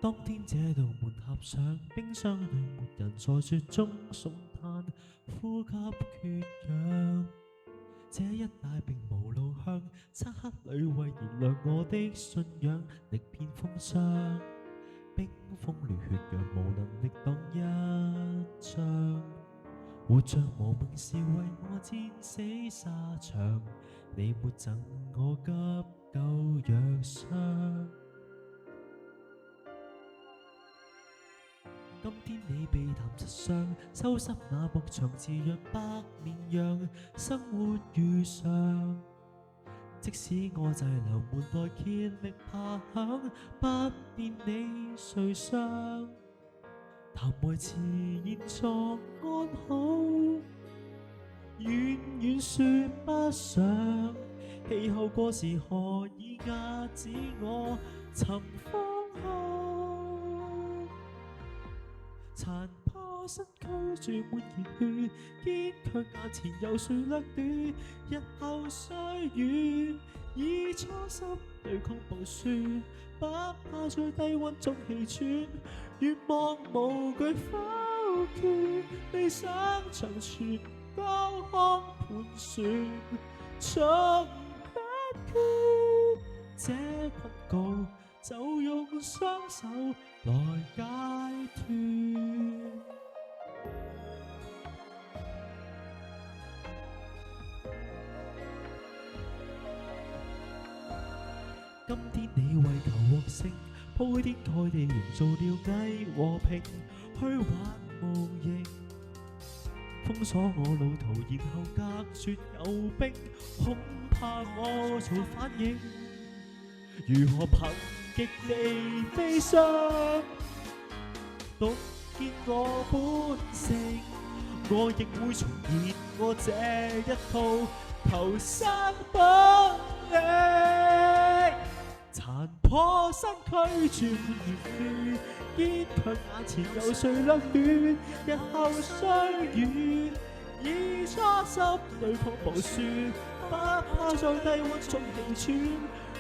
當天這道門合上，冰箱裏沒人在雪中送炭，呼吸缺氧。這一帶並無路向，漆黑裏為燃亮我的信仰，力遍風霜。冰封烈血讓無能力擋一仗，活着無名是為我戰死沙場，你沒贈我急救藥箱。今天你被談實相，收拾那牧場自若百綿羊，生活如常。即使我滯留門內竭力爬響，不辨你誰傷。談維持現狀安好，遠遠說不上。氣候過時何以壓止我尋方向？殘破身軀注滿熱血，堅強眼前有誰掠奪？日後歲月以初心對抗暴雪，不怕在低溫中氣喘，願望無懼否決，理想長存高空盤旋，從不缺這困局，就用雙手來解脫。今天你為求獲勝，鋪天蓋地營造了偽和平，虛幻無形，封鎖我路途，然後隔絕有冰，恐怕我做反應，如何憑極地悲傷洞見我本性，我亦會重現我這一套求生本領。殘破身軀注滿熱血，堅強眼前有誰掠奪？日後歲月以初心對抗暴雪，不怕在低溫中氣喘，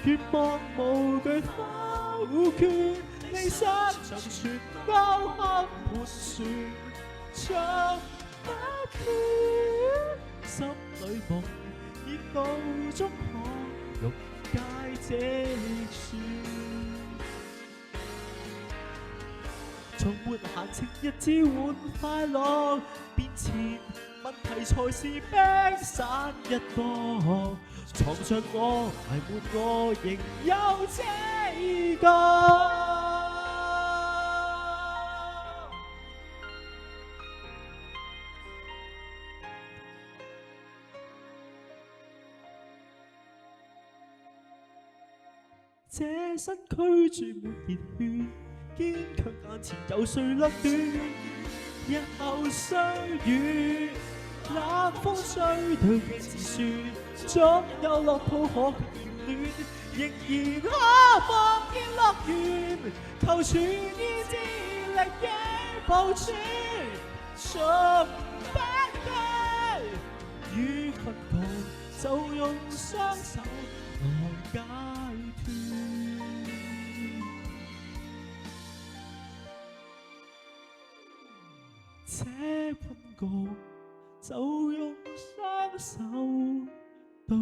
願望無懼否決，理想長存高空盤旋，從不缺心裏夢已到終可溶解這雪，從沒閒情日子換快樂，面前問題才是冰山一角，藏着我埋沒我仍有這個。這身軀注滿熱血，堅強眼前有誰掠奪？日後歲月冷風吹對面自説，總有樂土可及暖，仍然可望見樂園，求全意志力與部署，從不懼與困局，就用雙手來解脫。這困局就用雙手對